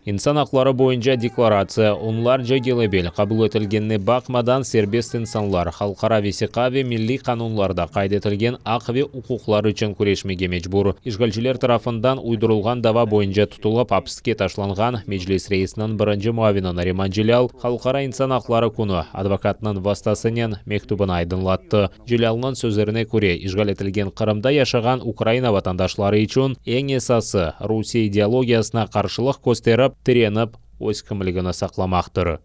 İnsan hakları boyunca deklaratsiya onlarca gelebel kabul etilgenine bakmadan serbest insanlar halkara vesika ve milli kanunlarda kaydetilgen hak ve hukuklar için kureshmege mecbur. İşgalciler tarafından uydurulgan dava boyunca tutulup hapsке taşlangan meclis reisinin birinci muavini Nariman Celal halkara insan hakları kunu advokatının vastasının mektubunu aydınlattı. Celal'nın sözlerine göre işgal etilgen Kırım'da yaşagan Ukrayna vatandaşları için en esası Rusya ideologiyasına karşılık gösterip тиреніп ось кімлігіні сақламақтыр.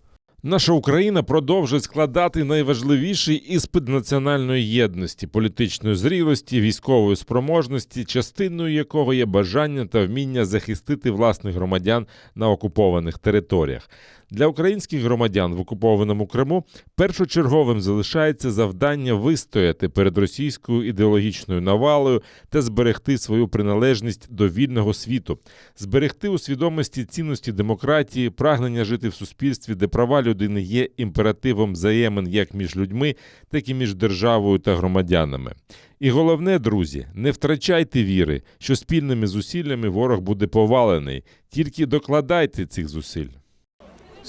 Наша Україна продовжує складати найважливіший іспит національної єдності, політичної зрілості, військової спроможності, частиною якого є бажання та вміння захистити власних громадян на окупованих територіях. Для українських громадян в окупованому Криму першочерговим залишається завдання вистояти перед російською ідеологічною навалою та зберегти свою приналежність до вільного світу, зберегти у свідомості цінності демократії, прагнення жити в суспільстві, де права людини є імперативом взаємин як між людьми, так і між державою та громадянами. І головне, друзі, не втрачайте віри, що спільними зусиллями ворог буде повалений. Тільки докладайте цих зусиль.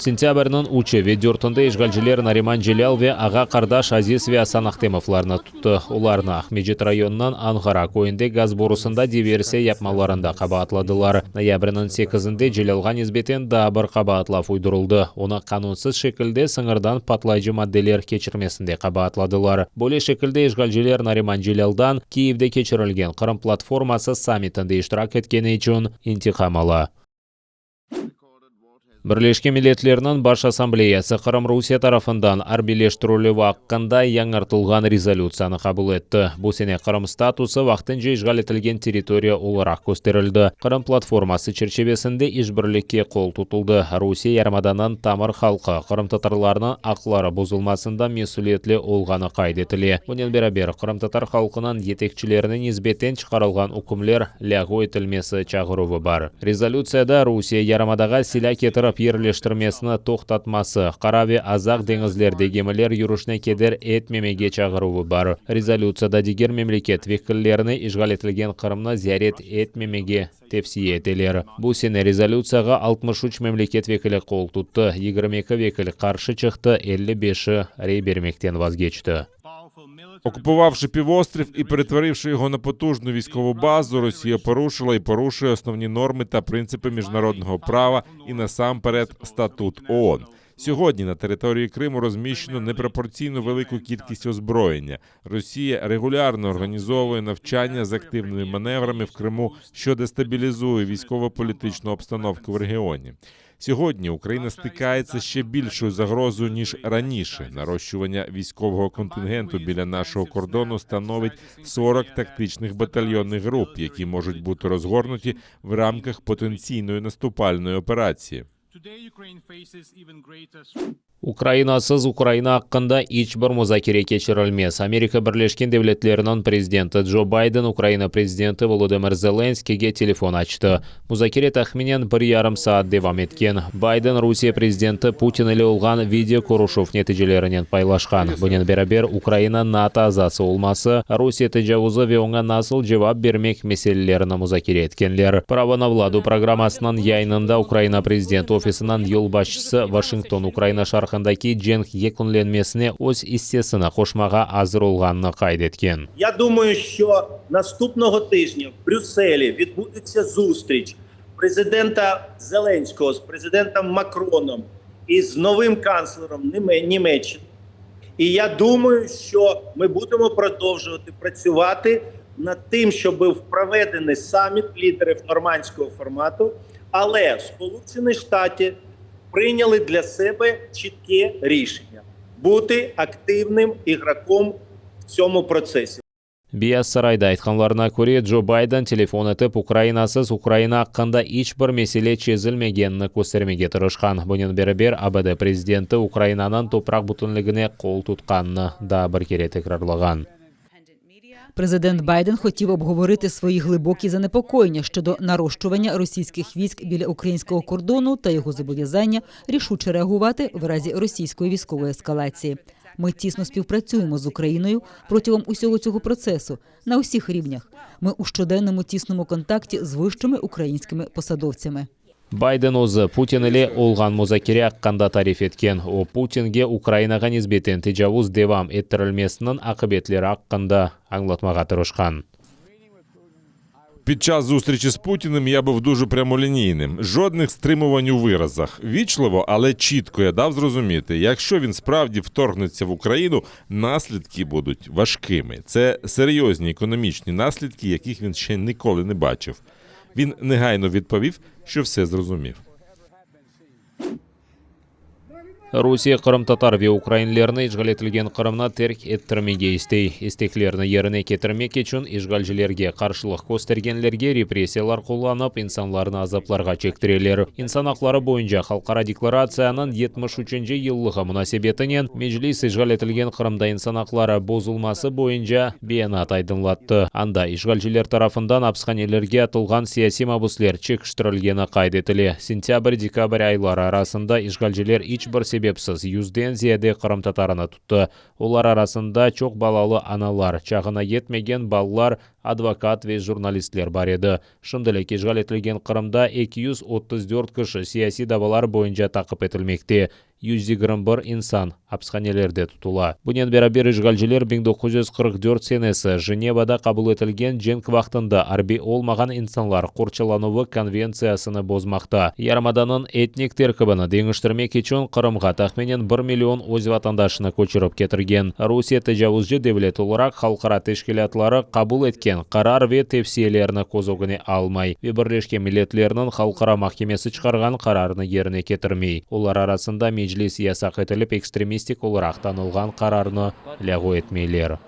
Сентябрьнің учы ведёртында işgalciler Nariman Celal ve ağa kardeş Aziz ve Hasan Ахтемовларны tuttu. Ularны Ахмеджет rayonunun Анғара көйінде gaz borusunda diversiya yapmalarında qabaatladılar. Ноябрьнің 8-inde Celalға nisbeten daha bir qabaatlav uyduruldu. Onu kanunsuz şekilde sınırdan patlayıcı maddeler keçirmesinde qabaatladılar. Böyle şekilde işgalciler Nariman Celal'dan Kiyev'de keçirilgen Kırım platforması sammitinde iştirak etkeni için intikam ala. Birleşken Milletler'nin Baş Asambleyası Kırım Rusya tarafından arbeleştirilүү hakkında яңартылған резолюцияны kabul etti. Bu sene Kırım statusu vaqtincha işgal etilgen teritoriya olarak gösterildi. Kırım platforması çerçevesinde işbirlikке kol tutuldu. Rusya yarımadanın tamir halkı Kırım tatarlarının hakları bozulmasında mesuliyetli olğanı kaydetili. Bunun beraber Kırım tatar halkının yetekçilerine nisbeten çıkarılgan hükümler lag'u etilmesi çağırığı var. Rezolütsiyada Rusya yarımadaga silah getirip yerleştirmesini to'xtatmasi, Qara ve Azaq dengizlerde gemiler yurishni keder etmemege çağırığı var. Rezolütsiyada diğer memleket vekillerini işgal etilgen Kırım'ni ziyaret etmemege tavsiye ettiler. Bu sene rezolütsiyaga 63 memleket vekili kol tuttu. 22 vekil karşı çıktı, 55'i rey bermekten vazgeçti. Окупувавши півострів і перетворивши його на потужну військову базу, Росія порушила і порушує основні норми та принципи міжнародного права і насамперед статут ООН. Сьогодні на території Криму розміщено непропорційно велику кількість озброєння. Росія регулярно організовує навчання з активними маневрами в Криму, що дестабілізує військово-політичну обстановку в регіоні. Сьогодні Україна стикається з ще більшою загрозою, ніж раніше. Нарощування військового контингенту біля нашого кордону становить 40 тактичних батальйонних груп, які можуть бути розгорнуті в рамках потенційної наступальної операції. Ukrainasız Ukrayna hakkında hiçbir muzakere keçirilmez. Amerika Birleşken Devletleri'nin prezidenti Joe Biden, Ukrayna prezidenti Volodymyr Zelenskiyga telefon açtı. Muzakere tahminen 1,5 saat devam etken. Biden Rusya prezidenti Putin ile olgan video ko'rushuv netijalaridan paylaşkan. Bunun beraber Ukrayna NATO a'zosi olması, Rusya tecavüzü ve ona nasıl cevap vermek meselelerini muzakere etkenler. Pravo na Vladu programmasının yayınında Ukrayna prezidenti ofisining yo'l başçısı Washington Ukrayna шарқындaki jang yakunlanmasini o'z hissesini qo'shmaga hozir bo'lganini qayd etgan. Я думаю, що наступного тижня в Брюсселі відбудеться зустріч президента Зеленського з президентом Макроном і з новим канцлером Німеччини. І я думаю, що ми будемо продовжувати працювати над тим, щоб був проведений саміт лідерів нормандського формату, але Сполучені Штати прийняли для себе чітке рішення – бути активним ігроком в цьому процесі. Beyaz Sarayda aytganlarına göre Joe Biden telefon etip Ukrainasız Ukrayna hakkında hiçbir mesele çözülmegenini göstermege tırışkan. Bunun beraber ABD prezidenti Ukraynanın toprak bütünlüğüne kol tutkanını da bir kere tekrarlagan. Президент Байден хотів обговорити свої глибокі занепокоєння щодо нарощування російських військ біля українського кордону та його зобов'язання рішуче реагувати в разі російської військової ескалації. Ми тісно співпрацюємо з Україною протягом усього цього процесу на усіх рівнях. Ми у щоденному тісному контакті з вищими українськими посадовцями. Байден өзі Путин иле олған музакире аққанда тариф еткен. О Путинге Украинаға низбетен тежавуз девам еттірілмесінің ақыбетлері аққанда аңлатмаға тырышқан. Під час зустрічі з Путіним я був дуже прямолінійним. Жодних стримувань у виразах. Вічливо, але чітко я дав зрозуміти, якщо він справді вторгнеться в Україну, наслідки будуть важкими. Це серйозні економічні наслідки, яких він ще ніколи не бачив. Він негайно відповів, що все зрозумів. Русия Қырым татар ве украинлерні işgal etilgen Қырымна терк ettirmege istey. Isteklerini yerine getirmek için işgalcilerge karşılık göstergenlerge repressiyalar kullanıp insanlarını azaplarga çektireler. İnsan hakları boyunca Halkara deklaratsiyanın 73. yıllığı münasebetinen meclis işgal etilgen Қырымда insan hakları bozulması boyunca beyanat aydınlattı. Anda işgalciler tarafından hapishanelerge atılgan siyasi mabuslar çekiştirilgeni kaydetili. Sentyabr-dekabr ayları arasında işgalciler hiçbir sebepsiz 100'den ziyade Қырым татарını tuttu. Onlar arasında çok balalı analar, çağına yetmegen ballar, advokat ve jurnalistler var edi. Şimdilik işgal etilgen Қырымда 234 kişi siyasi davalar boyunca takip etilmekte. 121 insan hapishanelerde tutula. Bundan beraber işgalciler 1944 senesi Женевада kabul etilgen cenk vaqtında harbiy olmagan insanlar kurçalanuvu konvensiyasını bozmakta. Yarımadanın etnik terkibini değiştirmek için Қырымға tahminen 1 milyon öz vatandaşını koçirip getirgen. Rusiya tejavuzcu devlet olarak halkara teşkilatlары kabul etken karar ve tevsiyelerini kozogini almay ve Birleşken Milletlerinin halkara mahkemesi çıkargan kararını yerine getirmey. Ular arasında meclis yasak etilip ekstremistik olarak tanılgan kararını лягу etmeyler.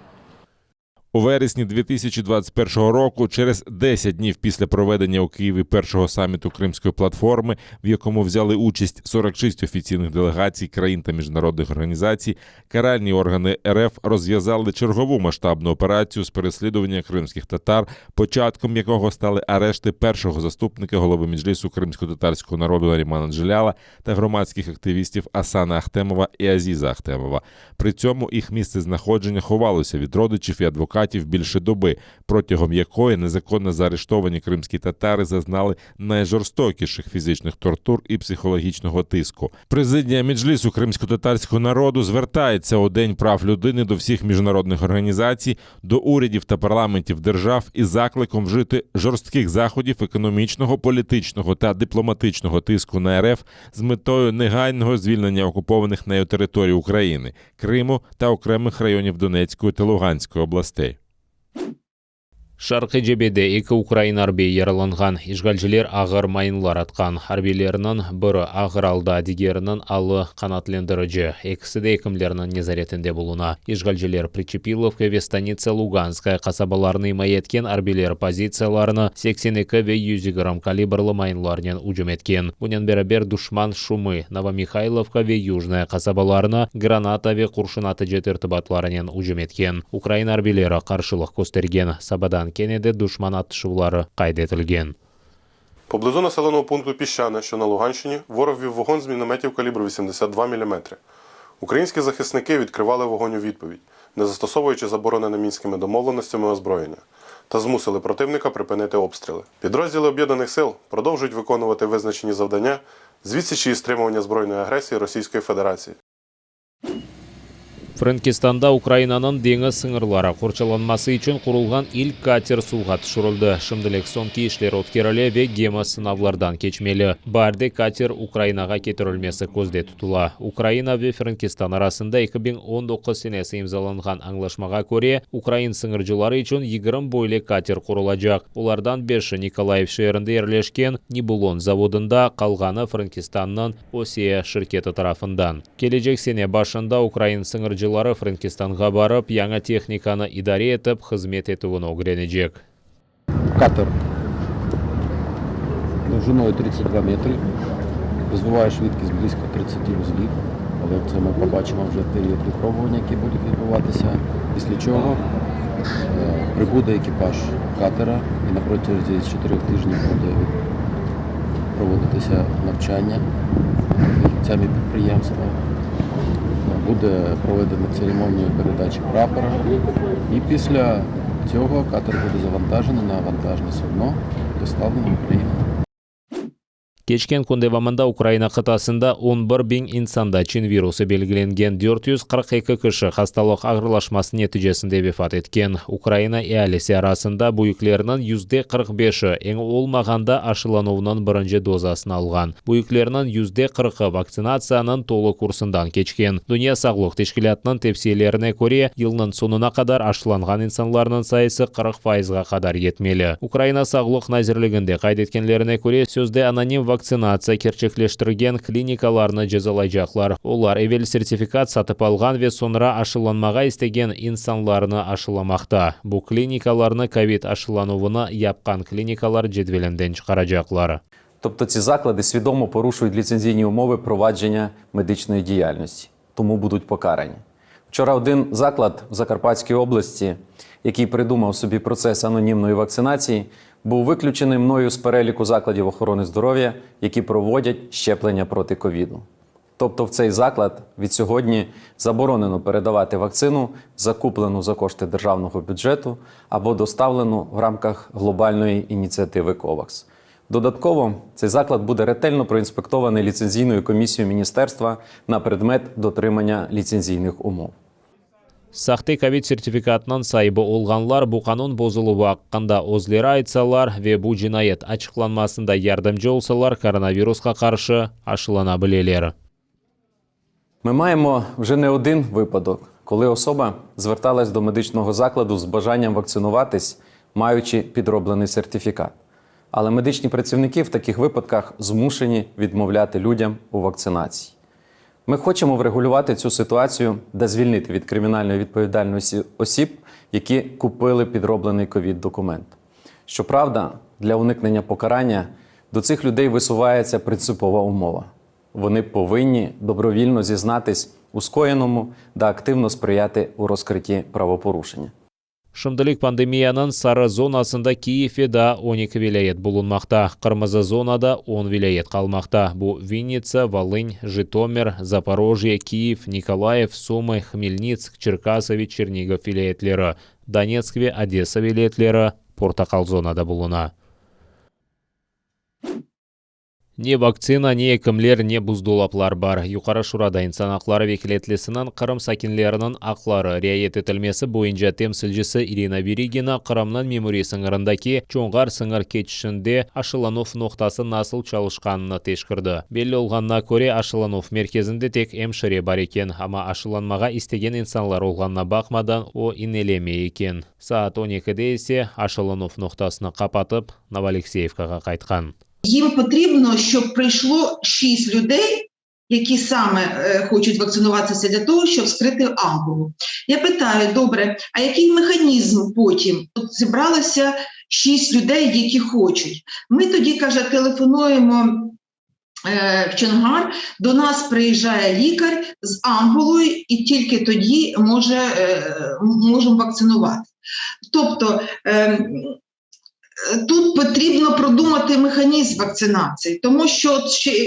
У вересні 2021 року, через 10 днів після проведення у Києві першого саміту Кримської платформи, в якому взяли участь 46 офіційних делегацій країн та міжнародних організацій, каральні органи РФ розв'язали чергову масштабну операцію з переслідування кримських татар, початком якого стали арешти першого заступника голови Меджлісу кримсько-татарського народу Нарімана Джеляла та громадських активістів Асана Ахтемова і Азіза Ахтемова. При цьому їх місце знаходження ховалося від родичів і адвокатів більше доби, протягом якої незаконно заарештовані кримські татари зазнали найжорстокіших фізичних тортур і психологічного тиску. Президія Меджлісу кримсько-татарського народу звертається у День прав людини до всіх міжнародних організацій, до урядів та парламентів держав із закликом вжити жорстких заходів економічного, політичного та дипломатичного тиску на РФ з метою негайного звільнення окупованих нею територій України, Криму та окремих районів Донецької та Луганської областей. Шарқи жебеде екі Украин арбей яраланған. Işgalciler ağır mayınlar atқан. Арбейлерінің бірі ağır алда, дигерінің алы қанатлендіріжі. Екісі де екімлерінің незаретінде болуна. Işgalciler Причепиловка ve Станица Луганская қасабаларыны майеткен арбейлер позицияларыны 82 ve 120 калибрлы mayınларнен ұжым еткен. Бұнен бәрібер душман Шумы, Новомихайловка ve Южная қасабаларыны граната ve құршын аты жетіртібатларынен ұжым еткен. Украин арбейлері қаршылық көстерген. Сабадан Кенеде душман атышулары кайдетілген. Поблизу населеного пункту Піщане, що на Луганщині, ворог вів вогонь з мінометів калібру 82 мм. Українські захисники відкривали вогонь у відповідь, не застосовуючи заборонене мінськими домовленостями озброєння, та змусили противника припинити обстріли. Підрозділи Об'єднаних сил продовжують виконувати визначені завдання з відсічі і стримування збройної агресії Російської Федерації. Франкистанда Украинаның деңіз сыңырлары қоршаланмасы үшін құрылған ilk катер суға түшірілді. Шымдылық соңғы ішлер өткерілі ве гема сынавлардан кечмелі. Барды катер Украинаға кетірілмесі көзде тұтыла. Украина ве Франкистан арасында 2019 сенесі имзаланған аңлашмаға көре, Украин сыңыржылары үшін 20 бойлы катер құрылacak. Олардан 5-і Николаев шерінде ерлешкен Нибулон заводында, қалғаны Франкистанның Осия шirketi тарafından. Кележек сене башында Украин сыңыржылары Франкистанға барып, яңа техниканы идаре етіп, қызмет етуін огренежек. Катер довжиною 32 метри, розвиває швидкість близько 30 вузлів, але це ми побачимо вже в період випробування, які будуть відбуватися, після чого прибуде екіпаж катера і на протязі 4 тижнів буде проводитися навчання фахівцями підприємства. Буде проведена церемонія передачі прапора, і після цього катер буде завантажений на вантажне судно, доставлений в Україну. Кечкен күндевамында Украина қытасында 11 bin insanda Çin virusu belgilengen 442 kişi hastalık ağırlaşması neticesinde vefat etken. Ukraina eyaletleri arasında bu yüklerinin %45'i en olmaganda aşılanuvunun birinci dozasını algan. Bu yüklerinin %40'ı vaksinasiyanın tolu kursundan keçken. Dünya Sağlık Teşkilatı'nın tepsiyelerine göre yılının sonuna kadar aşılangan insanların sayısı 40%'a kadar yetmeli. Ukraina Sağlık Nazirliginde kaydetkenlerine göre sözde anonim vaksinasiya gerçekleştirgen klinikalarını cezalayacaklar. Onlar evvel sertifikat satıp algan ve sonra aşılanmaga istegen insanlarını aşılamakta. Bu klinikalarını COVID aşılanuvunu yapkan klinikalar cedvelinden çıkaracaklar. Тобто ці заклади свідомо порушують ліцензійні умови провадження медичної діяльності, тому будуть покарані. Вчора один заклад в Закарпатській області, який придумав собі процес анонімної вакцинації, був виключений мною з переліку закладів охорони здоров'я, які проводять щеплення проти ковіду. Тобто в цей заклад від сьогодні заборонено передавати вакцину, закуплену за кошти державного бюджету або доставлену в рамках глобальної ініціативи COVAX. Додатково, цей заклад буде ретельно проінспектований ліцензійною комісією міністерства на предмет дотримання ліцензійних умов. Сахты ковид сертификатынан сайбы olganlar bu kanun bozulubu hakkında özleri айтсалар ve bu cinayet açıklanmasında yardımcı olsalar koronaviruska karşı aşılanabileler. Ми маємо вже не один випадок, коли особа зверталась до медичного закладу з бажанням вакцинуватись, маючи підроблений сертифікат. Але медичні працівники в таких випадках змушені відмовляти людям у вакцинації. Ми хочемо врегулювати цю ситуацію та звільнити від кримінальної відповідальності осіб, які купили підроблений ковід-документ. Щоправда, для уникнення покарання до цих людей висувається принципова умова. Вони повинні добровільно зізнатись у скоєному та активно сприяти у розкритті правопорушення. Шымдылык пандемияның сары зонасында Киев'да 12 vilayet bulunmakta. Kırmızı zonada 10 vilayet kalmakta. Bu Vinnytsa, Volyn, Житомир, Запорожье, Киев, Николаев, Сумы, Хмельницк, Черкасов, Чернигов vilayetleri, Donetsk ve Odessa vilayetleri portakal zonada buluna. Ne vaktsina, ne ekimler, ne buzdolaplar bar. Yuqarı Şurada İnsan Hakları Vekilletlisi'nin Kırım sakinlerinin akları riayet etilmesi boyunca temsilcisi Irina Virigina Kırım'ın Memuri sınırındaki çoğar sınır keçişinde aşılanov noktası nasıl çalışkanını teşkirdi. Belli olganına göre aşılanov merkezinde tek hemşire bar eken, ama aşılanmaga istegen insanlar olganına bakmadan o ineleme eken. Saat 12'de ise aşılanov noktasını kapatıp Новоалексеевкаға кайтқан. Їм потрібно, щоб прийшло 6 людей, які саме хочуть вакцинуватися для того, щоб вскрити ампулу. Я питаю, добре, а який механізм потім? От зібралося 6 людей, які хочуть. Ми тоді, каже, телефонуємо в Чонгар, до нас приїжджає лікар з ампулою і тільки тоді можемо вакцинувати. Тобто, тут потрібно продумати механізм вакцинації, тому що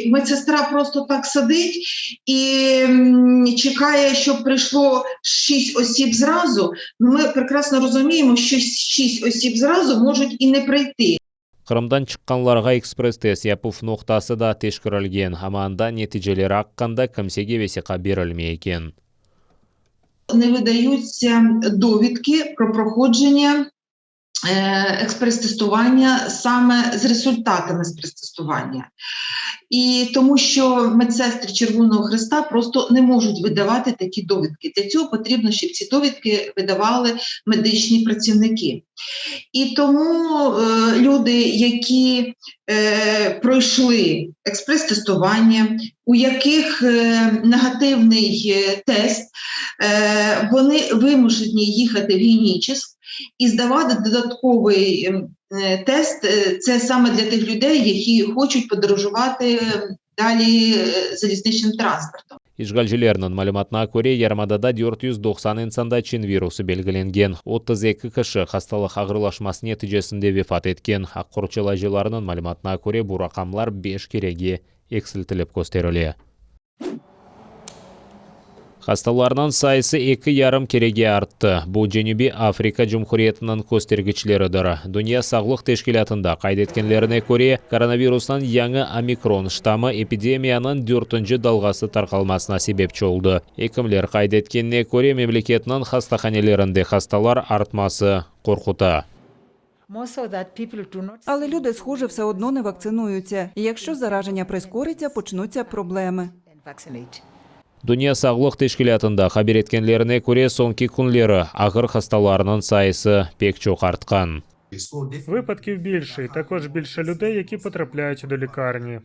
медсестра просто так сидить і чекає, щоб прийшло 6 осіб зразу. Ми прекрасно розуміємо, що 6 осіб зразу можуть і не прийти. Kırım'dan çıkkanlarga ekspres-test yapıp noktası da teşkirilgen, ama anda neticeleri hakkında kimsege vesika berilmeyken. Не видаються довідки про проходження експрес-тестування саме з результатами експрес-тестування. І тому що медсестри Червоного Хреста просто не можуть видавати такі довідки. Для цього потрібно, щоб ці довідки видавали медичні працівники. І тому люди, які пройшли експрес-тестування, у яких негативний тест, вони вимушені їхати в Генічеськ і здавати додатковий тест. Це саме для тих людей, які хочуть подорожувати далі залізничним транспортом. İşgalcilerinin malumatına göre Yarmadada 490 insanda Çin virusu belgilengen. 32 kişi hastalık ağırlaşması neticesinde vefat etken. Akkurçılacılarının malumatına göre bu rakamlar 5 kerege eksiltilip gösterildi. Хасталарнын сайысы 2,5 кереге артты. Бұл Женеби Африка Жумхуриетінің көстергічлерідір. Дүния сағлық тешкілятында қайдеткенлеріне көре, коронавирустан яңы омикрон штамы эпидемияның 4-ші далғасы тарқалмасына себепчі oldu. Екімлер қайдеткеніне көре, мемлекетінің хастаханелерінде хасталар артмасы қорқута. Але люди, схоже, все одно не вакцинуються. І якщо зараження прискориться, почнуться проблеми. Дүния сағлық тешкілятында хабар еткенлеріне көре, соңки күнлері ағыр хасталарының сайысы пек чоқ артқан. Випадків більше, і також більше людей, які потрапляють до лікарні.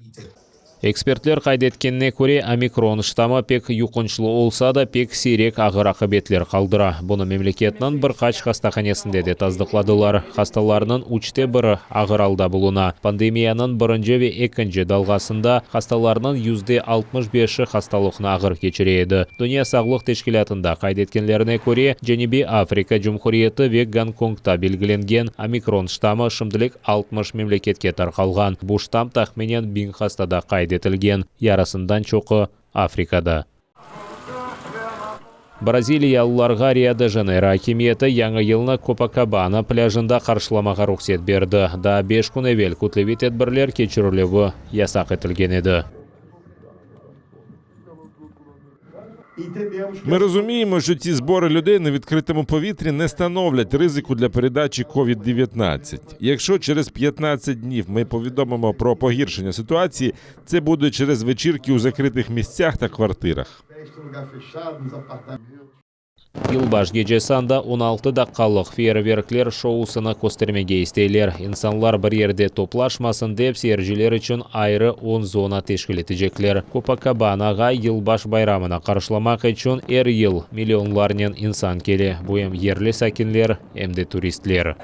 Экспертлер қайдеткеніне көре, омикрон штамы пек юқыншылы олса да пек сирек ағыр ақыбетлер қалдыра. Бұны мемлекетінің бір қач хастаханесінде де таздықладылар. Хасталарының учте бірі ағыр алда бұлына. Пандемияның бірінші ве екінші далғасында хасталарының %65-ші хасталықны ағыр кечірейді. Дүния сағлық тешкілятында қайдеткенлеріне көре, Женеби Африка Жумхуриеті ве Гонконгта белгіленген омикрон штамы шымдылік 60 мемлекетке тарқалған. Бұл штам тахменен 1000 хастада етілген, ярасындан чоқы Африкада. Бразилиялыларға Рио-де-Жанейро хакимиеті яңы елні Копакабана пляжында қаршыламаға рұқсет берді. Да 5 күн evvel күтлеви тедбірлер кечірілуі ясақ етілген еді. Ми розуміємо, що ці збори людей на відкритому повітрі не становлять ризику для передачі COVID-19. Якщо через 15 днів ми повідомимо про погіршення ситуації, це буде через вечірки у закритих місцях та квартирах. Yılbaş gecesinde 16 dakikalık feyerverkler şousuna göstermege isteyler. İnsanlar bir yerde toplaşmasın dep seyirciler için ayrı 10 zona teşkil edecekler. Copacabanaga yılbaş bayramına karşılamak için her yıl milyonlarının insan keli. Bu hem yerli sakinler hem de turistler.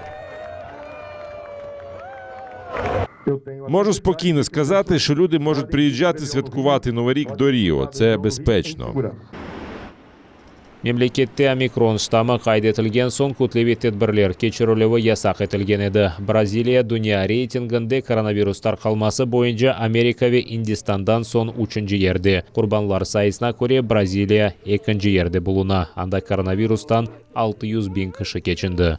Можу спокійно сказати, що люди можуть приїжджати святкувати Новий рік до Ріо. Це безпечно. Мемлекетте омикрон штамы қайдетілген соң күтлеви тедбірлер кечірілуі ясақ етілген еді. Бразилия дүния рейтингінде коронавирус тарқалмасы бойынша Америка ве Индистандан соң 3-ші ерде. Құрбанлар сайысына көре Бразилия 2-ші ерде бұлына. Анда коронавирустан 600 000 кіші кечінді.